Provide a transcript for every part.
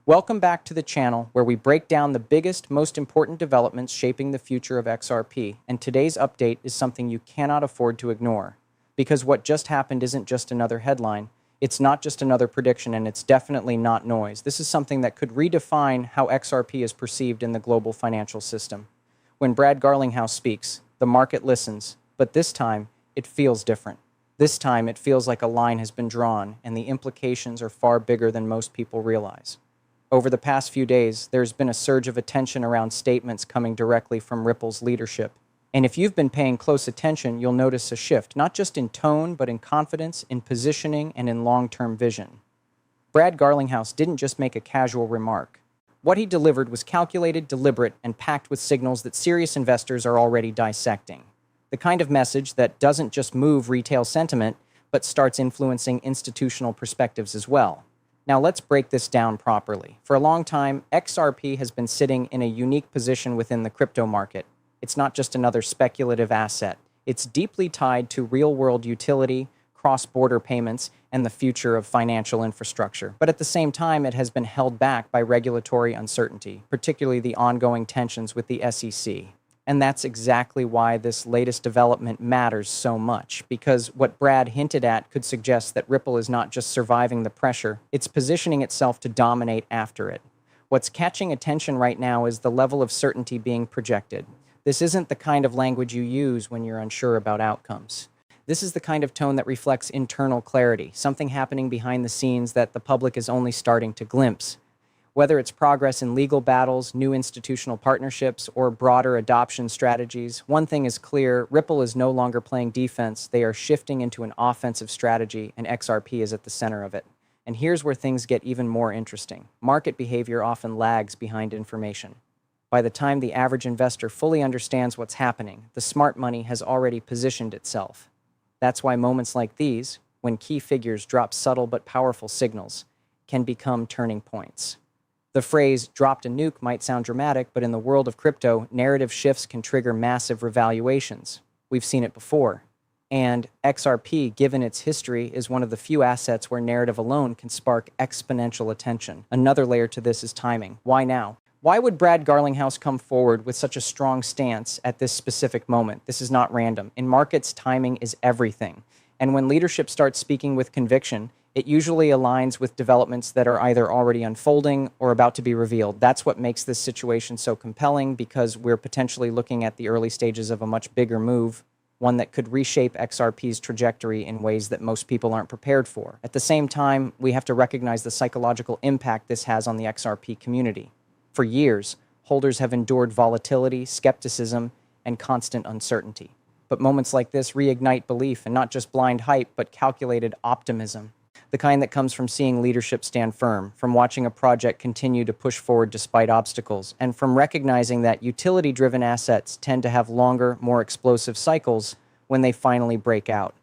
Welcome back to the channel where we break down the biggest, most important developments shaping the future of XRP, and today's update is something you cannot afford to ignore. Because what just happened isn't just another headline, it's not just another prediction, and it's definitely not noise. This is something that could redefine how XRP is perceived in the global financial system. When Brad Garlinghouse speaks, the market listens, but this time, it feels different. This time, it feels like a line has been drawn, and the implications are far bigger than most people realize. Over the past few days, there's been a surge of attention around statements coming directly from Ripple's leadership. And if you've been paying close attention, you'll notice a shift, not just in tone, but in confidence, in positioning, and in long-term vision. Brad Garlinghouse didn't just make a casual remark. What he delivered was calculated, deliberate, and packed with signals that serious investors are already dissecting. The kind of message that doesn't just move retail sentiment, but starts influencing institutional perspectives as well. Now let's break this down properly. For a long time, XRP has been sitting in a unique position within the crypto market. It's not just another speculative asset. It's deeply tied to real-world utility, cross-border payments, and the future of financial infrastructure. But at the same time, it has been held back by regulatory uncertainty, particularly the ongoing tensions with the SEC. And that's exactly why this latest development matters so much, because what Brad hinted at could suggest that Ripple is not just surviving the pressure, it's positioning itself to dominate after it. What's catching attention right now is the level of certainty being projected. This isn't the kind of language you use when you're unsure about outcomes. This is the kind of tone that reflects internal clarity, something happening behind the scenes that the public is only starting to glimpse. Whether it's progress in legal battles, new institutional partnerships, or broader adoption strategies, one thing is clear: Ripple is no longer playing defense. They are shifting into an offensive strategy, and XRP is at the center of it. And here's where things get even more interesting. Market behavior often lags behind information. By the time the average investor fully understands what's happening, the smart money has already positioned itself. That's why moments like these, when key figures drop subtle but powerful signals, can become turning points. The phrase "dropped a nuke" might sound dramatic, but in the world of crypto, narrative shifts can trigger massive revaluations. We've seen it before. And XRP, given its history, is one of the few assets where narrative alone can spark exponential attention. Another layer to this is timing. Why now? Why would Brad Garlinghouse come forward with such a strong stance at this specific moment? This is not random. In markets, timing is everything. And when leadership starts speaking with conviction, it usually aligns with developments that are either already unfolding or about to be revealed. That's what makes this situation so compelling, because we're potentially looking at the early stages of a much bigger move, one that could reshape XRP's trajectory in ways that most people aren't prepared for. At the same time, we have to recognize the psychological impact this has on the XRP community. For years, holders have endured volatility, skepticism, and constant uncertainty. But moments like this reignite belief, and not just blind hype, but calculated optimism. The kind that comes from seeing leadership stand firm, from watching a project continue to push forward despite obstacles, and from recognizing that utility-driven assets tend to have longer, more explosive cycles when they finally break out.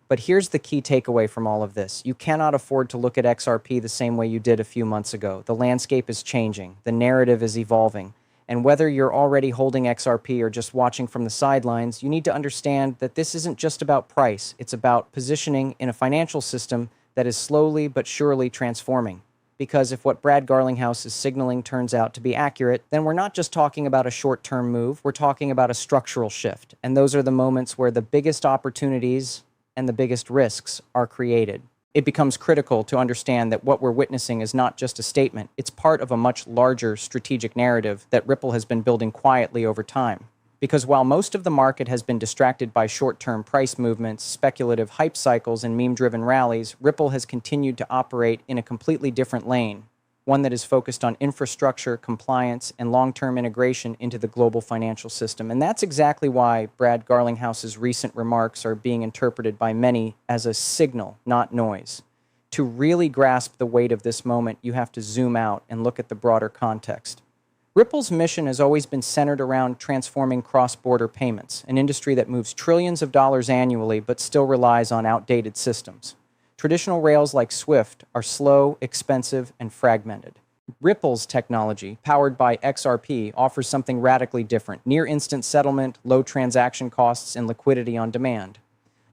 But here's the key takeaway from all of this. You cannot afford to look at XRP the same way you did a few months ago. The landscape is changing. The narrative is evolving. And whether you're already holding XRP or just watching from the sidelines, you need to understand that this isn't just about price. It's about positioning in a financial system that is slowly but surely transforming. Because if what Brad Garlinghouse is signaling turns out to be accurate, then we're not just talking about a short-term move, we're talking about a structural shift. And those are the moments where the biggest opportunities and the biggest risks are created. It becomes critical to understand that what we're witnessing is not just a statement, it's part of a much larger strategic narrative that Ripple has been building quietly over time. Because while most of the market has been distracted by short-term price movements, speculative hype cycles, and meme-driven rallies, Ripple has continued to operate in a completely different lane, one that is focused on infrastructure, compliance, and long-term integration into the global financial system. And that's exactly why Brad Garlinghouse's recent remarks are being interpreted by many as a signal, not noise. To really grasp the weight of this moment, you have to zoom out and look at the broader context. Ripple's mission has always been centered around transforming cross-border payments, an industry that moves trillions of dollars annually but still relies on outdated systems. Traditional rails like Swift are slow, expensive, and fragmented. Ripple's technology, powered by XRP, offers something radically different: near-instant settlement, low transaction costs, and liquidity on demand.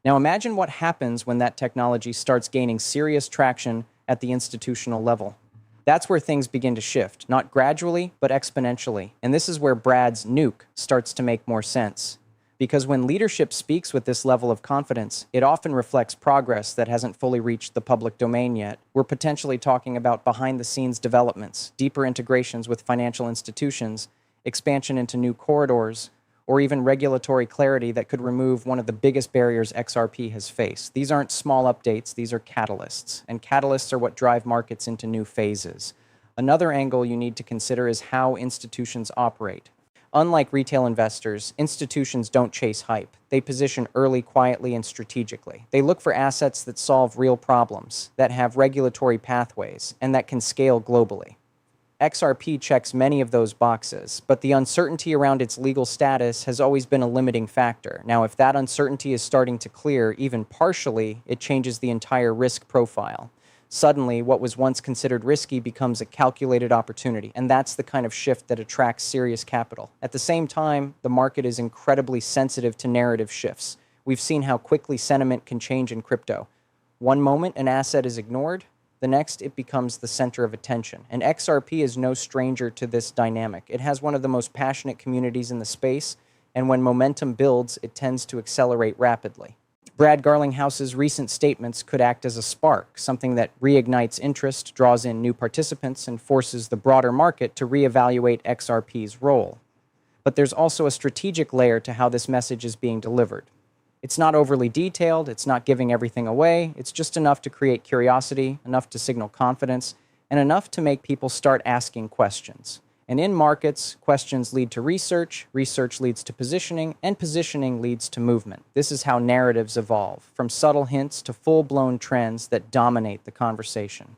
Now imagine what happens when that technology starts gaining serious traction at the institutional level. That's where things begin to shift, not gradually, but exponentially. And this is where Brad's Nuke starts to make more sense. Because when leadership speaks with this level of confidence, it often reflects progress that hasn't fully reached the public domain yet. We're potentially talking about behind-the-scenes developments, deeper integrations with financial institutions, expansion into new corridors, or even regulatory clarity that could remove one of the biggest barriers XRP has faced. These aren't small updates, these are catalysts, and catalysts are what drive markets into new phases. Another angle you need to consider is how institutions operate. Unlike retail investors, institutions don't chase hype. They position early, quietly, and strategically. They look for assets that solve real problems, that have regulatory pathways, and that can scale globally. XRP checks many of those boxes, but the uncertainty around its legal status has always been a limiting factor. Now, if that uncertainty is starting to clear, even partially, it changes the entire risk profile. Suddenly, what was once considered risky becomes a calculated opportunity, and that's the kind of shift that attracts serious capital. At the same time, the market is incredibly sensitive to narrative shifts. We've seen how quickly sentiment can change in crypto. One moment, an asset is ignored. The next, it becomes the center of attention. And XRP is no stranger to this dynamic. It has one of the most passionate communities in the space, and when momentum builds, it tends to accelerate rapidly. Brad Garlinghouse's recent statements could act as a spark, something that reignites interest, draws in new participants, and forces the broader market to reevaluate XRP's role. But there's also a strategic layer to how this message is being delivered. It's not overly detailed, it's not giving everything away, it's just enough to create curiosity, enough to signal confidence, and enough to make people start asking questions. And in markets, questions lead to research, research leads to positioning, and positioning leads to movement. This is how narratives evolve, from subtle hints to full-blown trends that dominate the conversation.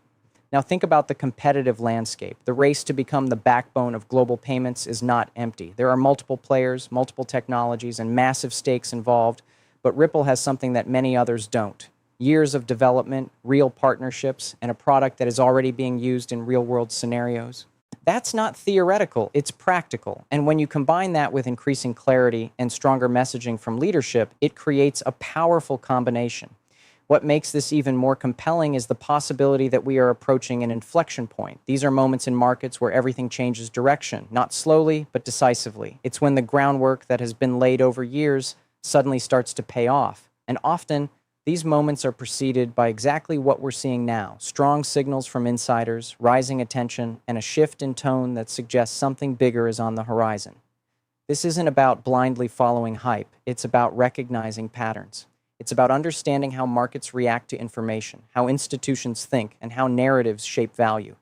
Now think about the competitive landscape. The race to become the backbone of global payments is not empty. There are multiple players, multiple technologies, and massive stakes involved, but Ripple has something that many others don't. Years of development, real partnerships, and a product that is already being used in real-world scenarios. That's not theoretical, it's practical. And when you combine that with increasing clarity and stronger messaging from leadership, it creates a powerful combination. What makes this even more compelling is the possibility that we are approaching an inflection point. These are moments in markets where everything changes direction, not slowly, but decisively. It's when the groundwork that has been laid over years suddenly starts to pay off. And often, these moments are preceded by exactly what we're seeing now: strong signals from insiders, rising attention, and a shift in tone that suggests something bigger is on the horizon. This isn't about blindly following hype, it's about recognizing patterns. It's about understanding how markets react to information, how institutions think, and how narratives shape value.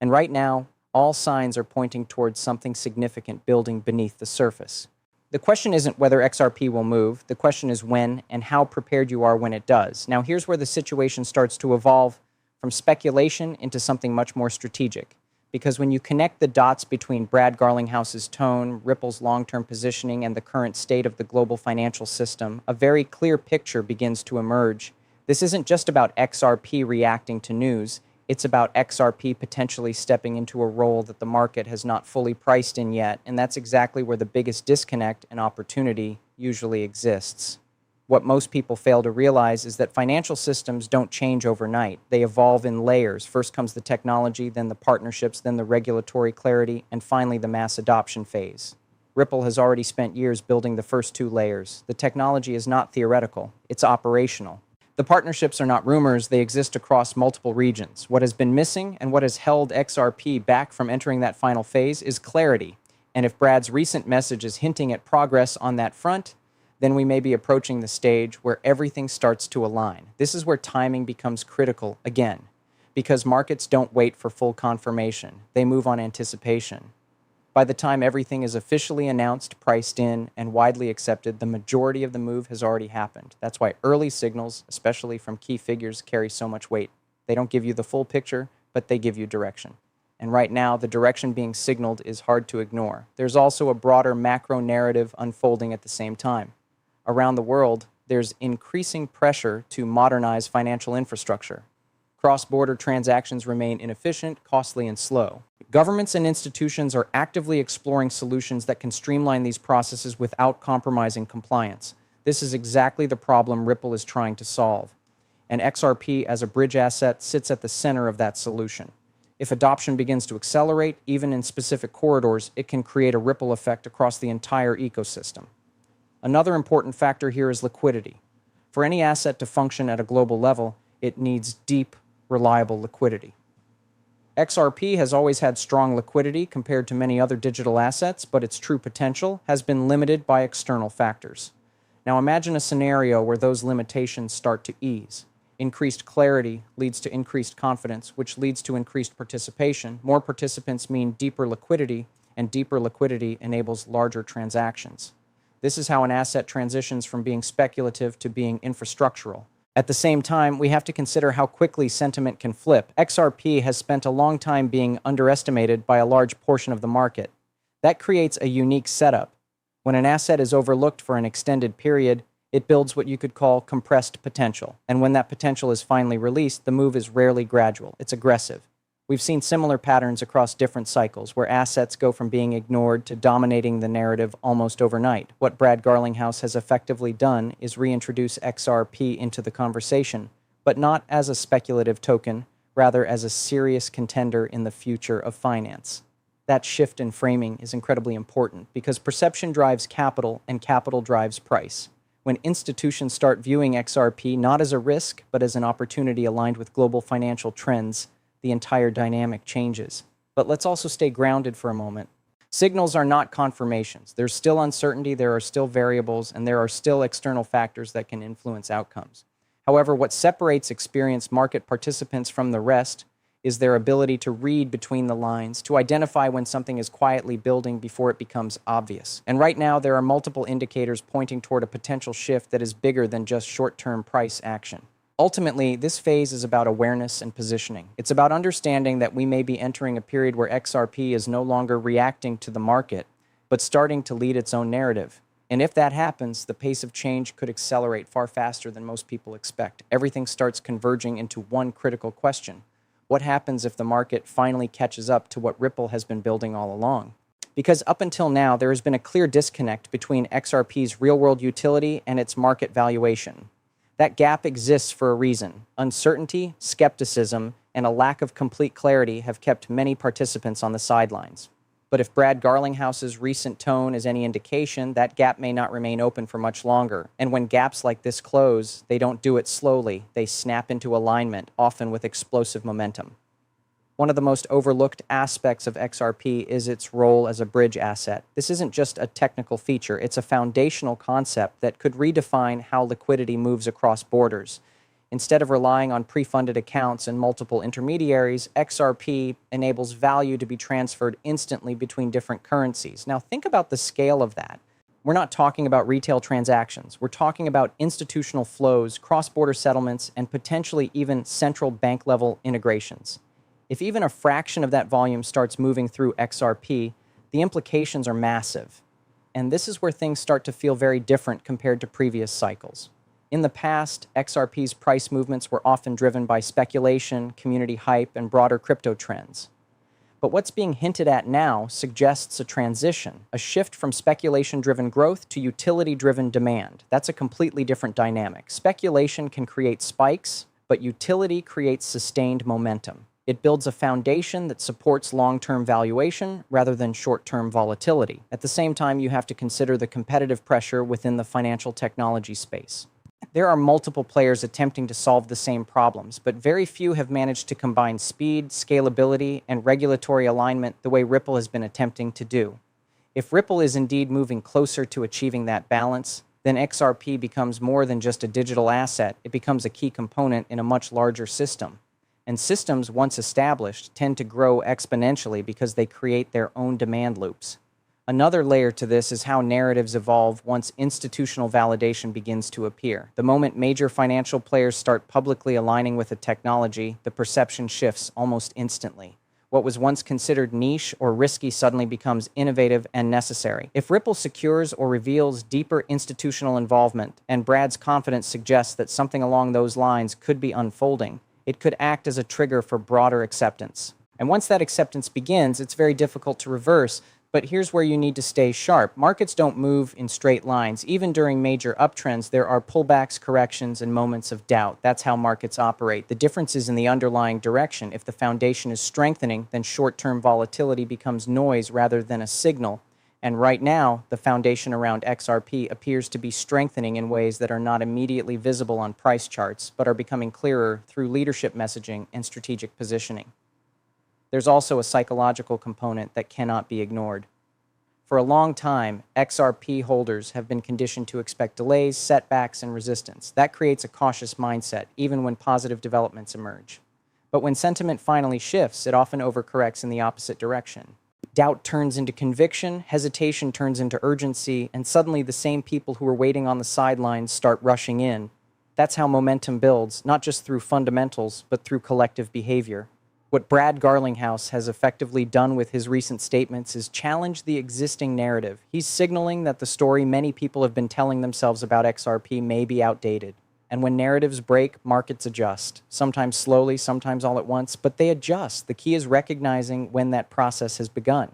And right now, all signs are pointing towards something significant building beneath the surface. The question isn't whether XRP will move, the question is when and how prepared you are when it does. Now here's where the situation starts to evolve from speculation into something much more strategic. Because when you connect the dots between Brad Garlinghouse's tone, Ripple's long-term positioning, and the current state of the global financial system, a very clear picture begins to emerge. This isn't just about XRP reacting to news. It's about XRP potentially stepping into a role that the market has not fully priced in yet, and that's exactly where the biggest disconnect and opportunity usually exists. What most people fail to realize is that financial systems don't change overnight. They evolve in layers. First comes the technology, then the partnerships, then the regulatory clarity, and finally the mass adoption phase. Ripple has already spent years building the first two layers. The technology is not theoretical, it's operational. The partnerships are not rumors, they exist across multiple regions. What has been missing and what has held XRP back from entering that final phase is clarity. And if Brad's recent message is hinting at progress on that front, then we may be approaching the stage where everything starts to align. This is where timing becomes critical again, because markets don't wait for full confirmation. They move on anticipation. By the time everything is officially announced, priced in, and widely accepted, the majority of the move has already happened. That's why early signals, especially from key figures, carry so much weight. They don't give you the full picture, but they give you direction. And right now, the direction being signaled is hard to ignore. There's also a broader macro narrative unfolding at the same time. Around the world, there's increasing pressure to modernize financial infrastructure. Cross-border transactions remain inefficient, costly, and slow. Governments and institutions are actively exploring solutions that can streamline these processes without compromising compliance. This is exactly the problem Ripple is trying to solve. And XRP as a bridge asset sits at the center of that solution. If adoption begins to accelerate, even in specific corridors, it can create a ripple effect across the entire ecosystem. Another important factor here is liquidity. For any asset to function at a global level, it needs deep, reliable liquidity. XRP has always had strong liquidity compared to many other digital assets, but its true potential has been limited by external factors. Now imagine a scenario where those limitations start to ease. Increased clarity leads to increased confidence, which leads to increased participation. More participants mean deeper liquidity, and deeper liquidity enables larger transactions. This is how an asset transitions from being speculative to being infrastructural. At the same time, we have to consider how quickly sentiment can flip. XRP has spent a long time being underestimated by a large portion of the market. That creates a unique setup. When an asset is overlooked for an extended period, it builds what you could call compressed potential. And when that potential is finally released, the move is rarely gradual. It's aggressive. We've seen similar patterns across different cycles, where assets go from being ignored to dominating the narrative almost overnight. What Brad Garlinghouse has effectively done is reintroduce XRP into the conversation, but not as a speculative token, rather as a serious contender in the future of finance. That shift in framing is incredibly important because perception drives capital and capital drives price. When institutions start viewing XRP not as a risk, but as an opportunity aligned with global financial trends, the entire dynamic changes. But let's also stay grounded for a moment. Signals are not confirmations. There's still uncertainty, there are still variables, and there are still external factors that can influence outcomes. However, what separates experienced market participants from the rest is their ability to read between the lines, to identify when something is quietly building before it becomes obvious. And right now, there are multiple indicators pointing toward a potential shift that is bigger than just short-term price action. Ultimately, this phase is about awareness and positioning. It's about understanding that we may be entering a period where XRP is no longer reacting to the market, but starting to lead its own narrative. And if that happens, the pace of change could accelerate far faster than most people expect. Everything starts converging into one critical question. What happens if the market finally catches up to what Ripple has been building all along? Because up until now, there has been a clear disconnect between XRP's real-world utility and its market valuation. That gap exists for a reason. Uncertainty, skepticism, and a lack of complete clarity have kept many participants on the sidelines. But if Brad Garlinghouse's recent tone is any indication, that gap may not remain open for much longer. And when gaps like this close, they don't do it slowly. They snap into alignment, often with explosive momentum. One of the most overlooked aspects of XRP is its role as a bridge asset. This isn't just a technical feature, it's a foundational concept that could redefine how liquidity moves across borders. Instead of relying on pre-funded accounts and multiple intermediaries, XRP enables value to be transferred instantly between different currencies. Now think about the scale of that. We're not talking about retail transactions. We're talking about institutional flows, cross-border settlements, and potentially even central bank-level integrations. If even a fraction of that volume starts moving through XRP, the implications are massive. And this is where things start to feel very different compared to previous cycles. In the past, XRP's price movements were often driven by speculation, community hype, and broader crypto trends. But what's being hinted at now suggests a transition, a shift from speculation-driven growth to utility-driven demand. That's a completely different dynamic. Speculation can create spikes, but utility creates sustained momentum. It builds a foundation that supports long-term valuation rather than short-term volatility. At the same time, you have to consider the competitive pressure within the financial technology space. There are multiple players attempting to solve the same problems, but very few have managed to combine speed, scalability, and regulatory alignment the way Ripple has been attempting to do. If Ripple is indeed moving closer to achieving that balance, then XRP becomes more than just a digital asset. It becomes a key component in a much larger system. And systems, once established, tend to grow exponentially because they create their own demand loops. Another layer to this is how narratives evolve once institutional validation begins to appear. The moment major financial players start publicly aligning with a technology, the perception shifts almost instantly. What was once considered niche or risky suddenly becomes innovative and necessary. If Ripple secures or reveals deeper institutional involvement, and Brad's confidence suggests that something along those lines could be unfolding, it could act as a trigger for broader acceptance. And once that acceptance begins, it's very difficult to reverse. But here's where you need to stay sharp. Markets don't move in straight lines. Even during major uptrends, there are pullbacks, corrections, and moments of doubt. That's how markets operate. The difference is in the underlying direction. If the foundation is strengthening, then short-term volatility becomes noise rather than a signal. And right now, the foundation around XRP appears to be strengthening in ways that are not immediately visible on price charts, but are becoming clearer through leadership messaging and strategic positioning. There's also a psychological component that cannot be ignored. For a long time, XRP holders have been conditioned to expect delays, setbacks, and resistance. That creates a cautious mindset, even when positive developments emerge. But when sentiment finally shifts, it often overcorrects in the opposite direction. Doubt turns into conviction, hesitation turns into urgency, and suddenly the same people who were waiting on the sidelines start rushing in. That's how momentum builds, not just through fundamentals, but through collective behavior. What Brad Garlinghouse has effectively done with his recent statements is challenge the existing narrative. He's signaling that the story many people have been telling themselves about XRP may be outdated. And when narratives break, markets adjust. Sometimes slowly, sometimes all at once, but they adjust. The key is recognizing when that process has begun.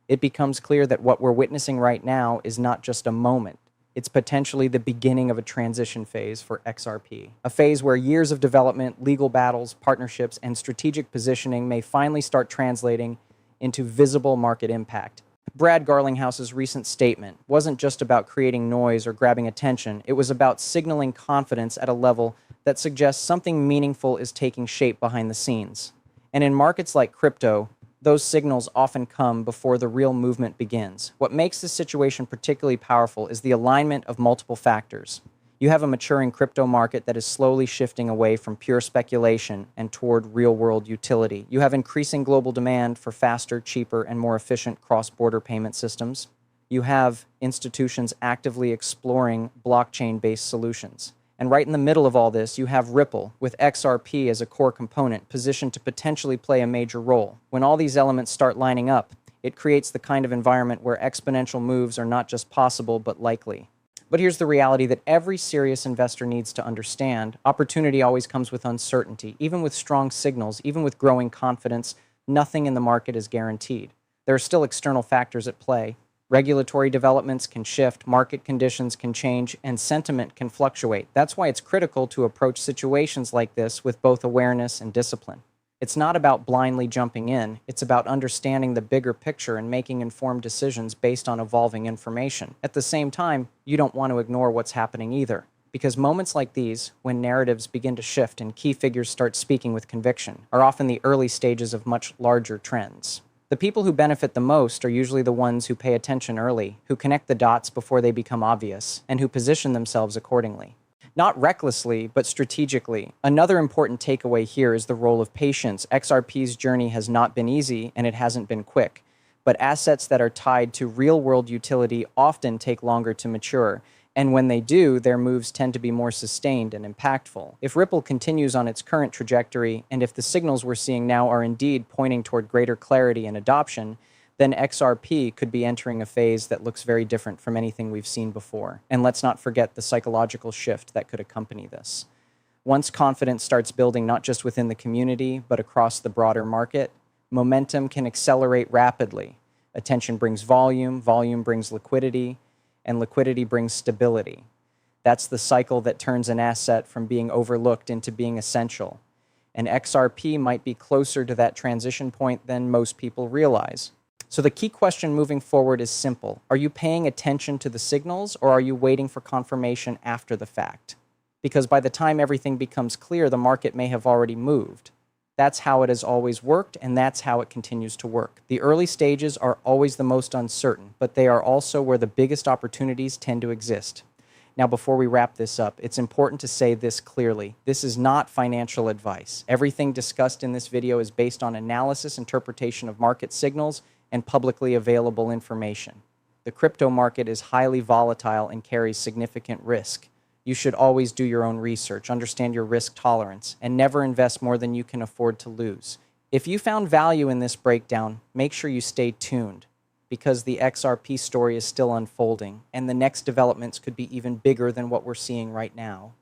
It becomes clear that what we're witnessing right now is not just a moment. It's potentially the beginning of a transition phase for XRP, a phase where years of development, legal battles, partnerships, and strategic positioning may finally start translating into visible market impact. Brad Garlinghouse's recent statement wasn't just about creating noise or grabbing attention. It was about signaling confidence at a level that suggests something meaningful is taking shape behind the scenes. And in markets like crypto, those signals often come before the real movement begins. What makes this situation particularly powerful is the alignment of multiple factors. You have a maturing crypto market that is slowly shifting away from pure speculation and toward real-world utility. You have increasing global demand for faster, cheaper, and more efficient cross-border payment systems. You have institutions actively exploring blockchain-based solutions. And right in the middle of all this, you have Ripple, with XRP as a core component, positioned to potentially play a major role. When all these elements start lining up, it creates the kind of environment where exponential moves are not just possible, but likely. But here's the reality that every serious investor needs to understand. Opportunity always comes with uncertainty. Even with strong signals, even with growing confidence, nothing in the market is guaranteed. There are still external factors at play. Regulatory developments can shift, market conditions can change, and sentiment can fluctuate. That's why it's critical to approach situations like this with both awareness and discipline. It's not about blindly jumping in. It's about understanding the bigger picture and making informed decisions based on evolving information. At the same time, you don't want to ignore what's happening either, because moments like these, when narratives begin to shift and key figures start speaking with conviction, are often the early stages of much larger trends. The people who benefit the most are usually the ones who pay attention early, who connect the dots before they become obvious, and who position themselves accordingly. Not recklessly, but strategically. Another important takeaway here is the role of patience. XRP's journey has not been easy, and it hasn't been quick. But assets that are tied to real-world utility often take longer to mature. And when they do, their moves tend to be more sustained and impactful. If Ripple continues on its current trajectory, and if the signals we're seeing now are indeed pointing toward greater clarity and adoption, then XRP could be entering a phase that looks very different from anything we've seen before. And let's not forget the psychological shift that could accompany this. Once confidence starts building not just within the community, but across the broader market, momentum can accelerate rapidly. Attention brings volume, volume brings liquidity, and liquidity brings stability. That's the cycle that turns an asset from being overlooked into being essential. And XRP might be closer to that transition point than most people realize. So the key question moving forward is simple. Are you paying attention to the signals, or are you waiting for confirmation after the fact? Because by the time everything becomes clear, the market may have already moved. That's how it has always worked, and that's how it continues to work. The early stages are always the most uncertain, but they are also where the biggest opportunities tend to exist. Now, before we wrap this up, it's important to say this clearly. This is not financial advice. Everything discussed in this video is based on analysis, interpretation of market signals, and publicly available information. The crypto market is highly volatile and carries significant risk. You should always do your own research, understand your risk tolerance, and never invest more than you can afford to lose. If you found value in this breakdown, make sure you stay tuned, because the XRP story is still unfolding, and the next developments could be even bigger than what we're seeing right now.